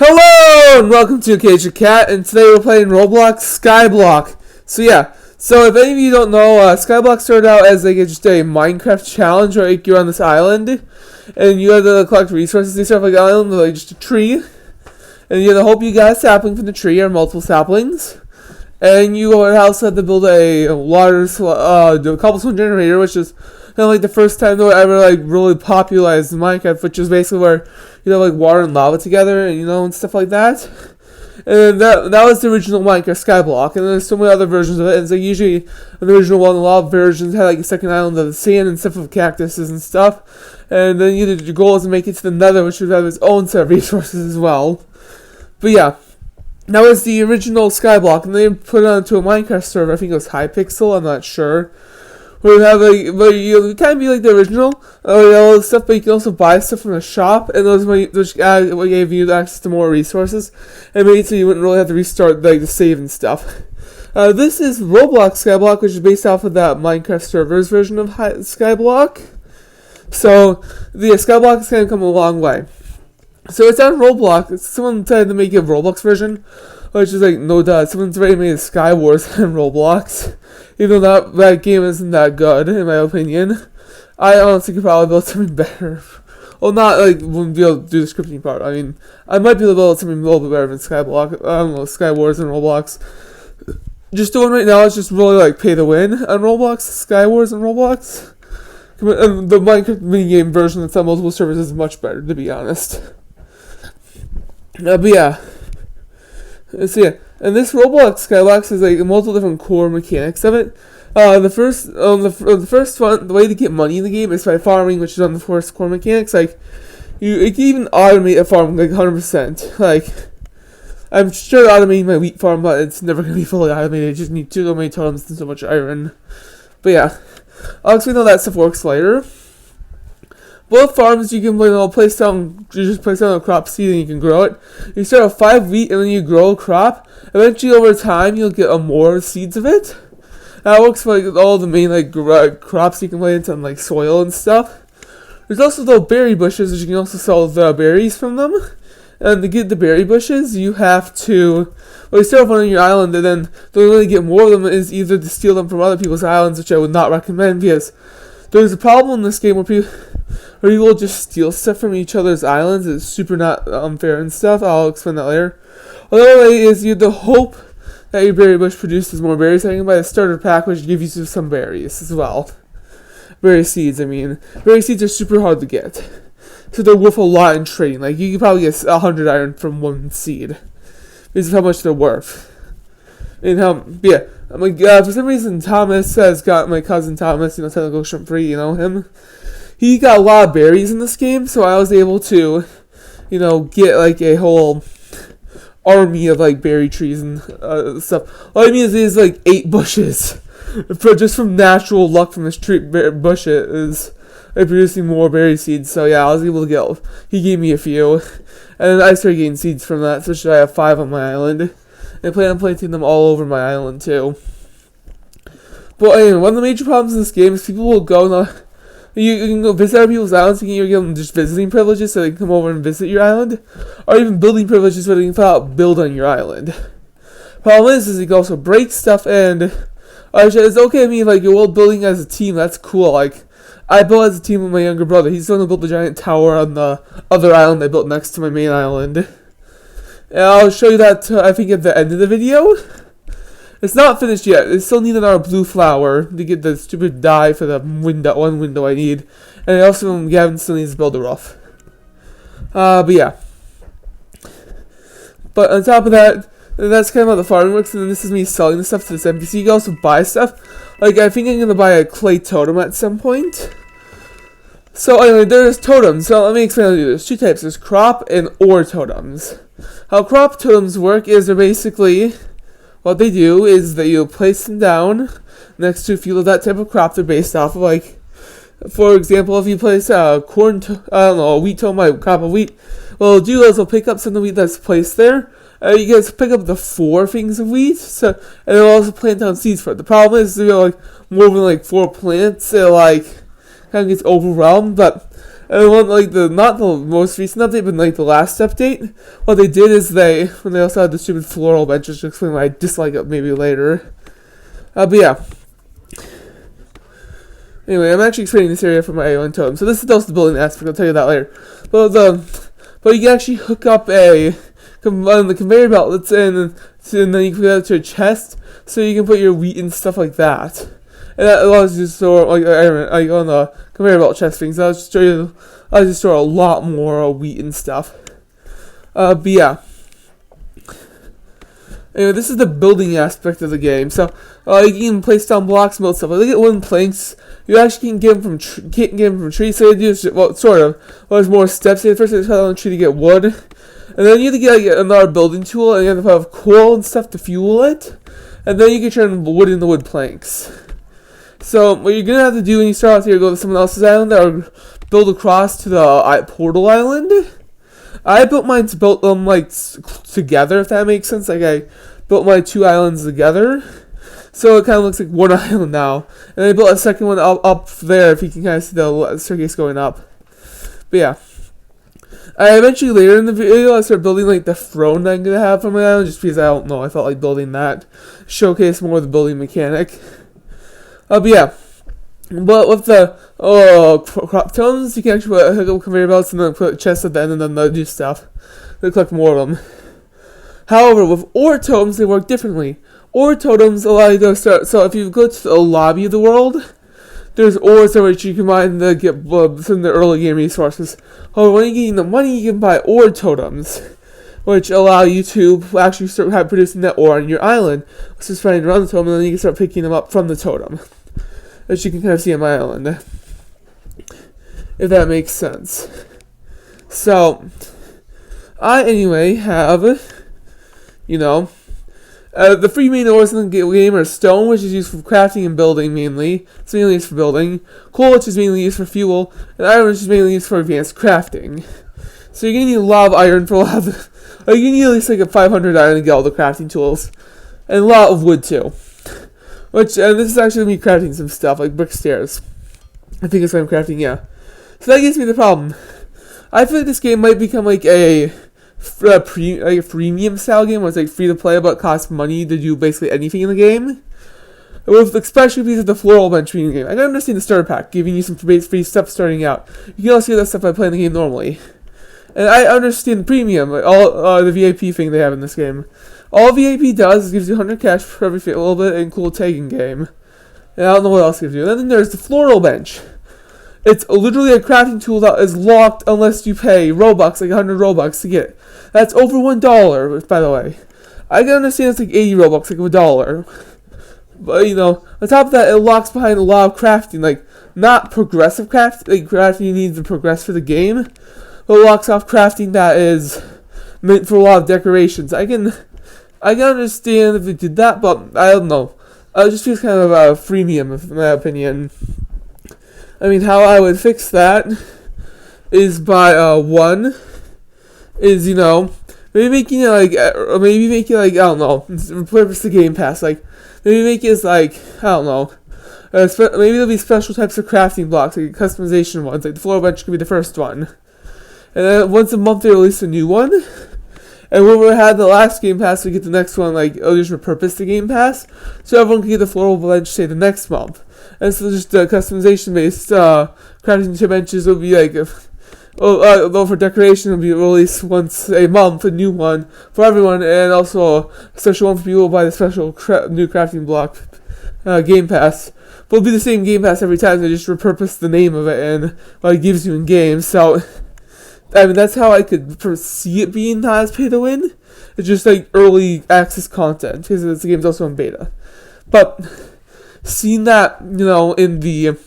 Hello and welcome to Cage of Cat, and today we're playing Roblox Skyblock. So if any of you don't know, Skyblock started out as just a Minecraft challenge where you're on this island and you have to collect resources. You start like an island with just a tree, and you have to hope you got a sapling from the tree or multiple saplings. And you also have to build a water cobblestone generator, which is kind of the first time they ever really popularized Minecraft, which is basically where water and lava together and stuff like that. And that was the original Minecraft Skyblock, and there's so many other versions of it. And so usually the original one, a lot of versions had a second island of the sand and stuff of cactuses and stuff. And then your goal is to make it to the Nether, which would have its own set of resources as well. But yeah. That was the original Skyblock, and they put it onto a Minecraft server. I think it was Hypixel, I'm not sure. Where you have you kind of be like the original, all this stuff, but you can also buy stuff from the shop, and those gave you access to more resources, and made it so you wouldn't really have to restart the save and stuff. This is Roblox Skyblock, which is based off of that Minecraft servers version of Skyblock. So the Skyblock has kind of come a long way. So it's on Roblox. Someone decided to make a Roblox version, which is no duh. Someone's already made a Sky Wars on Roblox, even though that game isn't that good in my opinion. I honestly could probably build something better. Well, not wouldn't be able to do the scripting part. I mean, I might be able to build something a little bit better than Skyblock. I don't know, Sky Wars and Roblox. Just doing right now is just really pay to win on Roblox, Sky Wars and Roblox. And the Minecraft minigame version that's on multiple servers is much better, to be honest. But yeah, so yeah, and this Roblox Skyblock has multiple different core mechanics of it. The first one, the way to get money in the game is by farming, which is on the first core mechanics. It can even automate a farm 100%. I'm sure automating my wheat farm, but it's never gonna be fully automated. I just need so many totems and so much iron. But yeah, I'll explain how that stuff works later. Both farms you can place down a crop seed and you can grow it. You start with 5 wheat and then you grow a crop. Eventually over time you'll get more seeds of it. That works for all the main crops you can plant on soil and stuff. There's also the berry bushes, which you can also sell the berries from them. And to get the berry bushes you have to you start off on your island, and then the only way to get more of them is either to steal them from other people's islands, which I would not recommend because there's a problem in this game where people just steal stuff from each other's islands. It's super not unfair and stuff. I'll explain that later. Another way is you have to hope that your berry bush produces more berries. I can buy a starter pack, which gives you some berries as well. Berry seeds, I mean. Berry seeds are super hard to get. So they're worth a lot in trading. You can probably get 100 iron from one seed. This is how much they're worth. And for some reason, Thomas has got my cousin Thomas, technical shrimp free, him. He got a lot of berries in this game, so I was able to, get a whole army of berry trees and stuff. All I mean is 8 bushes, just from natural luck from this tree bush is producing more berry seeds. So yeah, I was able to he gave me a few, and then I started getting seeds from that. So I have 5 on my island. I plan on planting them all over my island too. But anyway, one of the major problems in this game is people will go you can go visit other people's islands. You can either give them just visiting privileges so they can come over and visit your island, or even building privileges where they can flat out build on your island. Problem is you can also break stuff, and it's okay with me if you're building as a team. That's cool. I built as a team with my younger brother. He's the one who built the giant tower on the other island I built next to my main island. And I'll show you that, I think, at the end of the video. It's not finished yet. I still need another blue flower to get the stupid dye for the one window I need. And Gavin still needs to build a roof. But yeah. But on top of that, that's kind of how the farming works. And then this is me selling the stuff to this NPC. You can also buy stuff. I think I'm going to buy a clay totem at some point. So anyway, there's totems. So let me explain how to do this. 2 types. There's crop and ore totems. How crop totems work is they're basically, what they do is that you place them down next to a field of that type of crop. They're based off of for example, if you place a wheat totem, a crop of wheat, what it'll do is it'll pick up some of the wheat that's placed there. You guys pick up the 4 things of wheat, and it'll also plant down seeds for it. The problem is, more than 4 plants, it kind of gets overwhelmed, but And one like the not the most recent update, but like the last update, what they did is when they also had the stupid floral benches to explain why I dislike it maybe later. But yeah. Anyway, I'm actually explaining this area for my island totem. So this is also the building aspect. I'll tell you that later. But you can actually hook up the conveyor belt that's in, and then you can put it to a chest, so you can put your wheat and stuff like that. And that allows you to store like on the conveyor belt chest things. Allows you to store a lot more wheat and stuff. But yeah. Anyway, this is the building aspect of the game. So you can place down blocks and build stuff. Like, look at wooden planks. You actually can get them from trees. So you do sort of. Well, there's more steps. First, you have to cut down the tree to get wood, and then you have to get another building tool, and you have to have coal and stuff to fuel it, and then you can turn wood into wood planks. So what you're gonna have to do when you start out here, go to someone else's island or build across to the portal island. I built mine to build them like together, if that makes sense. Like I built my two islands together, so it kind of looks like one island now. And I built a second one up there, if you can kind of see the staircase going up. But yeah, I eventually later in the video I started building like the throne that I'm gonna have for my island, just because I don't know, I felt like building that, showcase more of the building mechanic. But yeah. But with the crop totems, you can actually hook up conveyor belts and then put chests at the end and then they'll do stuff. They collect more of them. However, with ore totems, they work differently. Ore totems allow you to start. So if you go to the lobby of the world, there's ores in which you can mine to get some of the early game resources. However, when you're getting the money, you can buy ore totems, which allow you to actually start producing that ore on your island. Which is finding around the totem, and then you can start picking them up from the totem, as you can kind of see on my island, if that makes sense. So, I anyway have, the three main ores in the game are stone, which is used for crafting and building mainly. It's mainly used for building. Coal, which is mainly used for fuel. And iron, which is mainly used for advanced crafting. So you're going to need a lot of iron for a lot of you're going to need at least like a 500 iron to get all the crafting tools. And a lot of wood too. This is actually me crafting some stuff, like brick stairs. I think it's what I'm crafting, yeah. So that gives me the problem. I feel like this game might become like a freemium style game where it's like free to play but costs money to do basically anything in the game. With especially because of the floral bench being in the game. I can understand the starter pack, giving you some free stuff starting out. You can also get that stuff by playing the game normally. And I understand premium, like all the VIP thing they have in this game. All VIP does is gives you 100 cash for every little bit and cool tagging game. And I don't know what else it gives you. And then there's the floral bench. It's literally a crafting tool that is locked unless you pay Robux, like 100 Robux to get it. That's over $1, by the way. I can understand it's like 80 Robux, like $1. But, on top of that, it locks behind a lot of crafting, like, not progressive crafting, like crafting you need to progress for the game, but it locks off crafting that is meant for a lot of decorations. I can understand if it did that, but I don't know. It just feels kind of a freemium, in my opinion. I mean, how I would fix that is by, maybe making it like, I don't know, repurpose the Game Pass, like, maybe make it like, I don't know, maybe there'll be special types of crafting blocks, like customization ones, like the floor bench could be the first one. And then once a month they release a new one. And when we had the last Game Pass, we get the next one, like, just repurpose the Game Pass, so everyone can get the floral bench, say, the next month. And so just customization-based crafting two benches will be like, though for decoration, will be released once a month, a new one for everyone, and also a special one for people who buy the special new crafting block Game Pass. But it'll be the same Game Pass every time, they just repurpose the name of it and what it gives you in game, so... I mean, that's how I could foresee it being not as pay to win. It's just like early access content because the game's also in beta. But seeing that, in this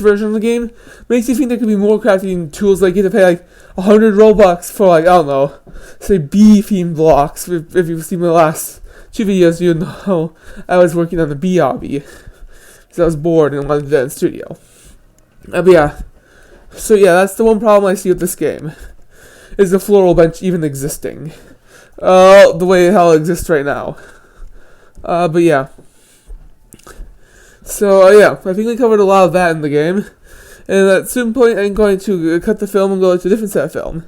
version of the game makes you think there could be more crafting tools. Like you have to pay like 100 Robux for like, I don't know, say bee themed blocks. If you've seen my last two videos, you know I was working on the bee hobby because I was bored and wanted to do that in studio. But yeah. So yeah, that's the one problem I see with this game, is the floral bench even existing, the way how it exists right now. But yeah. So yeah, I think we covered a lot of that in the game. and at some point I'm going to cut the film and go to a different set of film.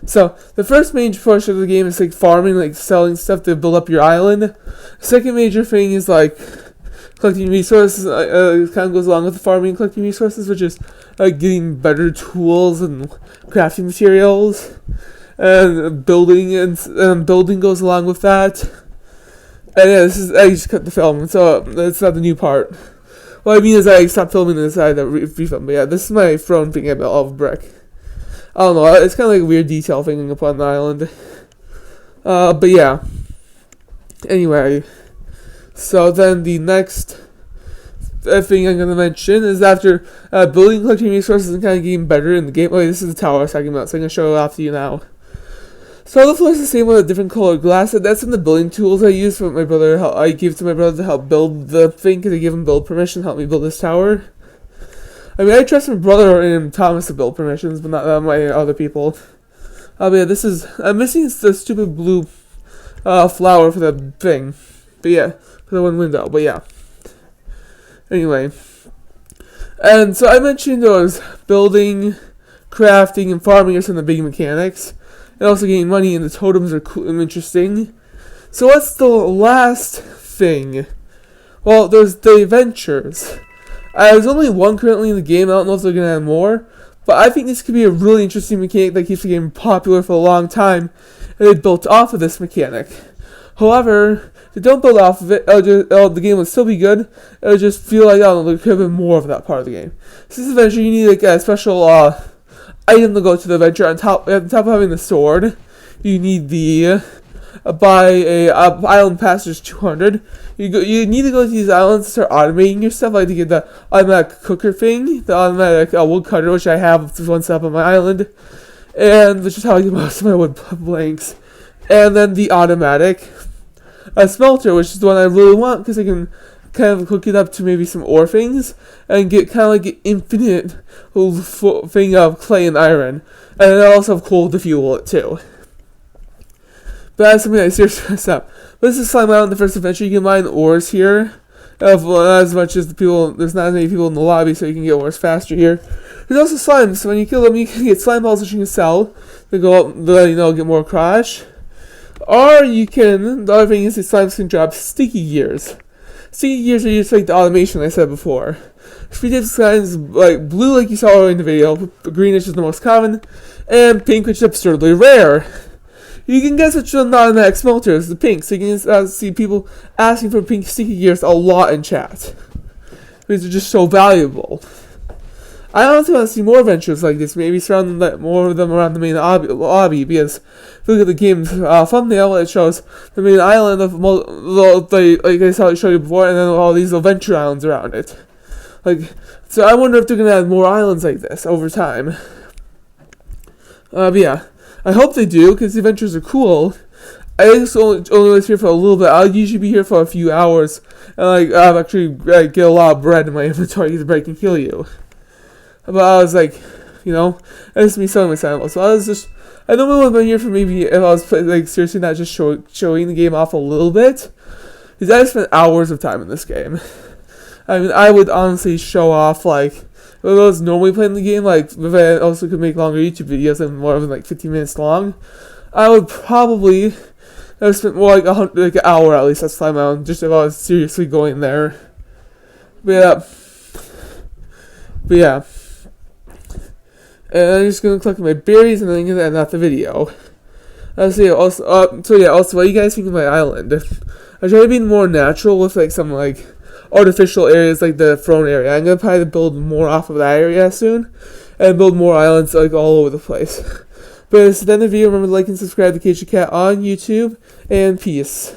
So the first major portion of the game is like farming, like selling stuff to build up your island. The second major thing is like collecting resources. It kind of goes along with the farming and collecting resources, which is like getting better tools and crafting materials, and building goes along with that. And yeah, I just cut the film, so that's not the new part. What I mean is I stopped filming and decided to refilm. But yeah, this is my throne thing I built out of brick. I don't know, it's kind of like a weird detail thing up on the island. But yeah. Anyway, so then the next thing I'm going to mention is after building, collecting resources, and kind of getting better in the game. Okay, this is the tower I was talking about, so I'm going to show it off to you now. So the floor is the same with a different colored glass, and that's in the building tools I use for my brother. I gave to my brother to help build the thing, because I gave him build permission to help me build this tower. I mean, I trust my brother and Thomas to build permissions, but not my other people. But yeah, I'm missing the stupid blue flower for the thing. But yeah, for the one window, but yeah. Anyway. And so I mentioned those building, crafting, and farming are some of the big mechanics. And also getting money, and the totems are cool and interesting. So what's the last thing? Well, there's the adventures. There's only one currently in the game. I don't know if they're going to add more. But I think this could be a really interesting mechanic that keeps the game popular for a long time. And they built off of this mechanic. However, if they don't build off of it, the game will still be good. It'll just feel like, I don't know, there could have been more of that part of the game. So this adventure, you need like a special item to go to the adventure. On top of having the sword, you need the buy a island pass, just 200. You need to go to these islands to start automating your stuff, like to get the automatic cooker thing, the automatic wood cutter, which I have one set up on my island, and which is how I get most of my wood planks, and then the automatic smelter, which is the one I really want, because I can kind of hook it up to maybe some ore things, and get kind of like an infinite thing of clay and iron, and then also have coal to fuel it too. But that's something I seriously messed up. But this is Slime Island, the first adventure. You can mine ores here. Not as much as the people, there's not as many people in the lobby, so you can get ores faster here. There's also slimes, so when you kill them, you can get slime balls which you can sell to go up, get more crash. Or you can, the other thing is the slimes can drop sticky gears. Sticky gears are used like the automation I said before. Three types of slimes, like blue, like you saw in the video, green is just the most common, and pink, which is absurdly rare. You can guess which one automatic smelter is the pink, so you can see people asking for pink sticky gears a lot in chat. Because they're just so valuable. I honestly want to see more adventures like this, maybe surround more of them around the main lobby, because if you look at the game's thumbnail, it shows the main island of, like I showed you before, and then all these adventure islands around it. So I wonder if they're going to add more islands like this over time. But yeah. I hope they do, because the adventures are cool. I just only was here for a little bit. I'll usually be here for a few hours, and I've actually get a lot of bread in my inventory to break and kill you. But I was like, that's me selling my samples. So I normally would have been here for maybe if I was seriously not just showing the game off a little bit, because I spent hours of time in this game. I mean, I would honestly show off if I was normally playing the game, if I also could make longer YouTube videos and more than 15 minutes long, I would probably have spent more an hour at least at Slime Island, just if I was seriously going there. But yeah. And I'm just gonna collect my berries and then I'm gonna end out the video. Also, what do you guys think of my island? I try to be more natural with some artificial areas like the throne area. I'm gonna probably build more off of that area soon, and build more islands all over the place. But it's the end of the video. Remember to like and subscribe to Cage the Cat on YouTube, and peace.